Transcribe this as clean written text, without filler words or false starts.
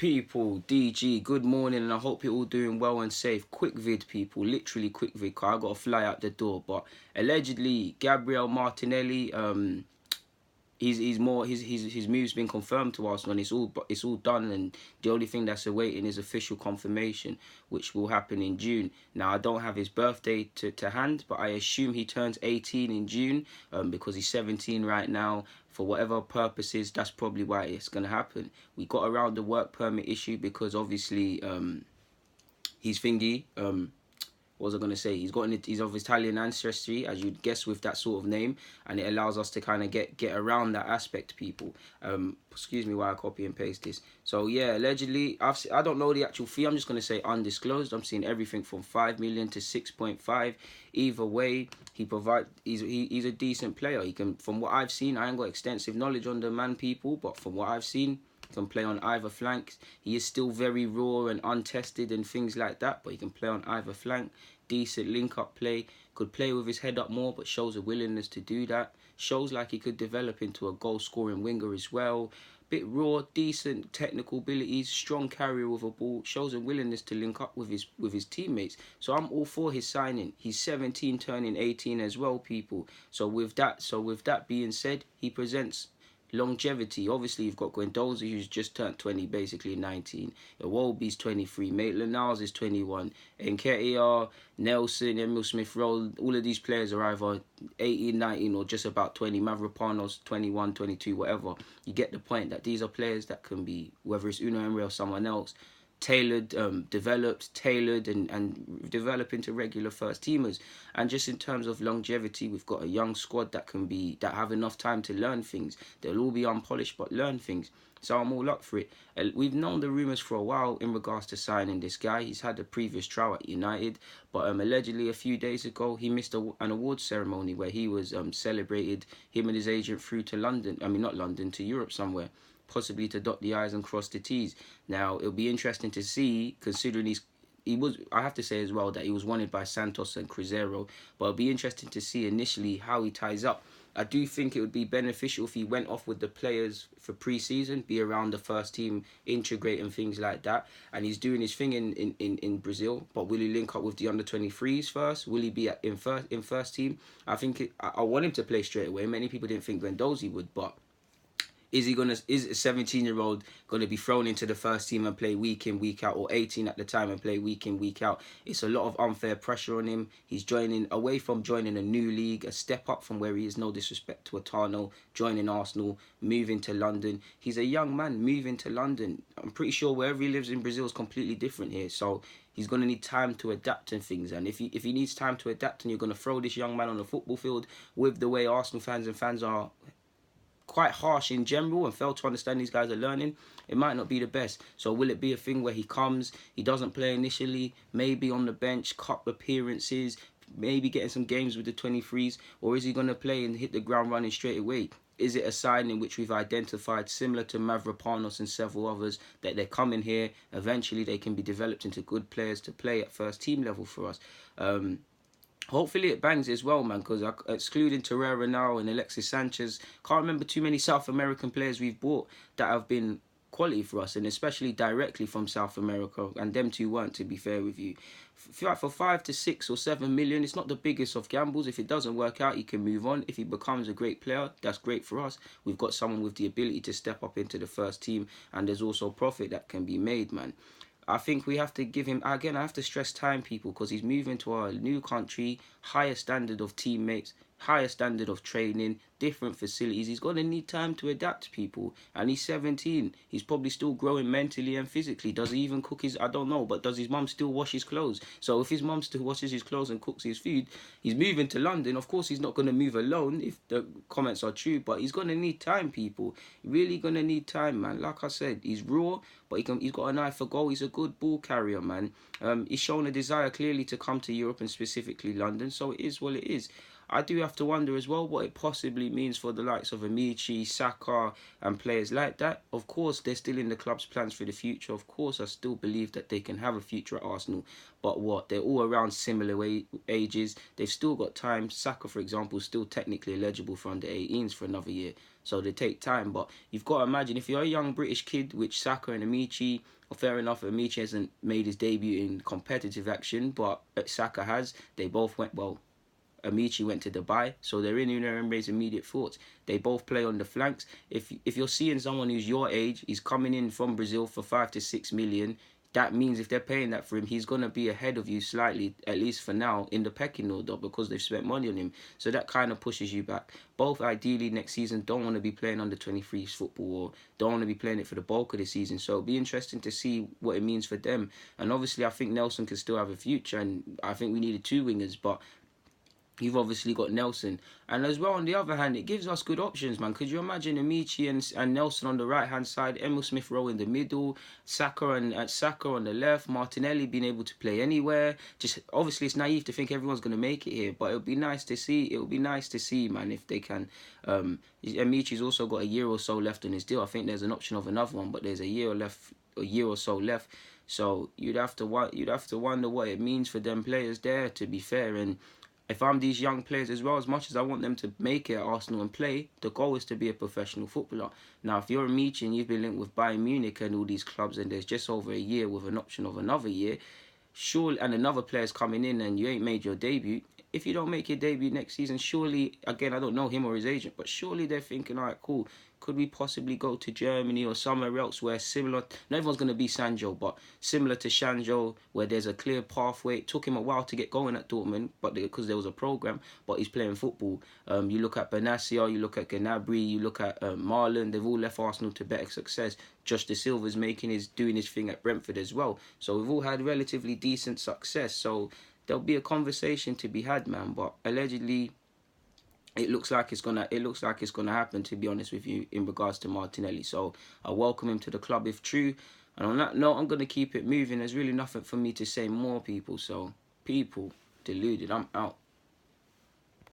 People, DG, good morning, and I hope you're all doing well and safe. Quick vid, people, literally quick vid, cause I gotta fly out the door. But allegedly, Gabriel Martinelli, his move's been confirmed to us, and it's all done, and the only thing that's awaiting is official confirmation, which will happen in June. Now, I don't have his birthday to hand, but I assume he turns 18 in June, because he's 17 right now. For whatever purposes, that's probably why it's gonna happen. We got around the work permit issue because obviously he's thingy. What was I gonna say? He's of Italian ancestry, as you'd guess with that sort of name, and it allows us to kind of get around that aspect, people. Excuse me while I copy and paste this. So yeah, allegedly, I don't know the actual fee. I'm just gonna say undisclosed. I'm seeing everything from 5 million to 6.5. Either way, he's a decent player. He can, from what I've seen, I ain't got extensive knowledge on the man, people, but from what I've seen, can play on either flanks. He is still very raw and untested and things like that, but he can play on either flank. Decent link-up play. Could play with his head up more, but shows a willingness to do that. Shows like he could develop into a goal-scoring winger as well. Bit raw, decent technical abilities, strong carrier with a ball. Shows a willingness to link up with his teammates. So I'm all for his signing. He's 17, turning 18 as well, people. So with that being said, he presents longevity. Obviously, you've got Guendouzi, who's just turned 20, basically 19. Iwobi's 23. Maitland-Niles is 21. Nketiah, Nelson, Emil Smith-Rowe, all of these players are either 18, 19, or just about 20. Mavropanos, 21, 22, whatever. You get the point that these are players that can be, whether it's Unai Emery or someone else, developed, tailored, and develop into regular first teamers. And just in terms of longevity, we've got a young squad that have enough time to learn things. They'll all be unpolished, but learn things. So I'm all up for it. We've known the rumours for a while in regards to signing this guy. He's had a previous trial at United, but allegedly a few days ago he missed an awards ceremony where he was celebrated. Him and his agent flew to London. I mean, not London, to Europe somewhere, possibly to dot the I's and cross the T's. Now, it'll be interesting to see, considering I have to say as well that he was wanted by Santos and Cruzeiro, but it'll be interesting to see initially how he ties up. I do think it would be beneficial if he went off with the players for pre-season, be around the first team, integrate and things like that. And he's doing his thing in Brazil, but will he link up with the under-23s first? Will he be in first team? I think I want him to play straight away. Many people didn't think Guendouzi would, but is a 17-year-old gonna be thrown into the first team and play week in, week out, or 18 at the time and play week in, week out? It's a lot of unfair pressure on him. He's away from joining a new league, a step up from where he is, no disrespect to Atano, joining Arsenal, moving to London. He's a young man moving to London. I'm pretty sure wherever he lives in Brazil is completely different here. So he's going to need time to adapt and things. And if he needs time to adapt and you're going to throw this young man on the football field with the way Arsenal fans are quite harsh in general and fail to understand these guys are learning, it might not be the best. So will it be a thing where he comes, he doesn't play initially, maybe on the bench, cup appearances, maybe getting some games with the 23s, or is he going to play and hit the ground running straight away? Is it a sign in which we've identified, similar to Mavropanos and several others, that they're coming here, eventually they can be developed into good players to play at first team level for us? Hopefully it bangs as well, man, because excluding Torreira now and Alexis Sanchez, can't remember too many South American players we've bought that have been quality for us, and especially directly from South America, and them two weren't, to be fair with you. For 5 to 6 or 7 million, it's not the biggest of gambles. If it doesn't work out, he can move on. If he becomes a great player, that's great for us. We've got someone with the ability to step up into the first team, and there's also profit that can be made, man. I think we have to give him, again, I have to stress time, people, because he's moving to a new country, higher standard of teammates, higher standard of training, different facilities. He's going to need time to adapt, people. And he's 17. He's probably still growing mentally and physically. Does he even cook I don't know, but does his mum still wash his clothes? So if his mum still washes his clothes and cooks his food, he's moving to London. Of course, he's not going to move alone if the comments are true, but he's going to need time, people. Really going to need time, man. Like I said, he's raw, but he's got an eye for goal. He's a good ball carrier, man. He's shown a desire clearly to come to Europe and specifically London, so it is what it is. I do have to wonder as well what it possibly means for the likes of Amaechi, Saka, and players like that. Of course, they're still in the club's plans for the future. Of course, I still believe that they can have a future at Arsenal. But what? They're all around similar ages. They've still got time. Saka, for example, is still technically eligible for under 18s for another year. So they take time. But you've got to imagine, if you're a young British kid, which Saka and Amaechi, fair enough, Amaechi hasn't made his debut in competitive action, but Saka has. They both went, well, Amaechi went to Dubai, so they're in Unai Emery's immediate thoughts. They both play on the flanks. If you're seeing someone who's your age, he's coming in from Brazil for 5 to 6 million. That means if they're paying that for him, he's going to be ahead of you slightly, at least for now, in the pecking order because they've spent money on him. So that kind of pushes you back. Both ideally next season don't want to be playing under 23s football or don't want to be playing it for the bulk of the season. So it'll be interesting to see what it means for them. And obviously I think Nelson can still have a future, and I think we needed 2 wingers, but you've obviously got Nelson. And as well, on the other hand, it gives us good options, man. Could you imagine Amaechi and Nelson on the right-hand side, Emil Smith-Rowe in the middle, Saka on the left, Martinelli being able to play anywhere? Just obviously, it's naive to think everyone's going to make it here, but it would be nice to see. It would be nice to see, man, if they can. Amaechi's also got a year or so left on his deal. I think there's an option of another one, but there's a year or so left. So you'd have to wonder what it means for them players there, to be fair. And if I'm these young players as well, as much as I want them to make it at Arsenal and play, the goal is to be a professional footballer. Now, if you're Amaechi and you've been linked with Bayern Munich and all these clubs, and there's just over a year with an option of another year, surely, and another player's coming in and you ain't made your debut, if you don't make your debut next season, surely, again, I don't know him or his agent, but surely they're thinking, all right, cool, could we possibly go to Germany or somewhere else where similar, not everyone's going to be Sancho, but similar to Sancho, where there's a clear pathway. It took him a while to get going at Dortmund, but because there was a program, but he's playing football. You look at Benatia, you look at Gnabry, you look at Marlon, they've all left Arsenal to better success. Josh De Silva's doing his thing at Brentford as well. So we've all had relatively decent success. So there'll be a conversation to be had, man. But allegedly, it looks like it's gonna happen, to be honest with you, in regards to Martinelli. So I welcome him to the club if true. And on that note, I'm gonna keep it moving. There's really nothing for me to say more, people. So people, deluded. I'm out.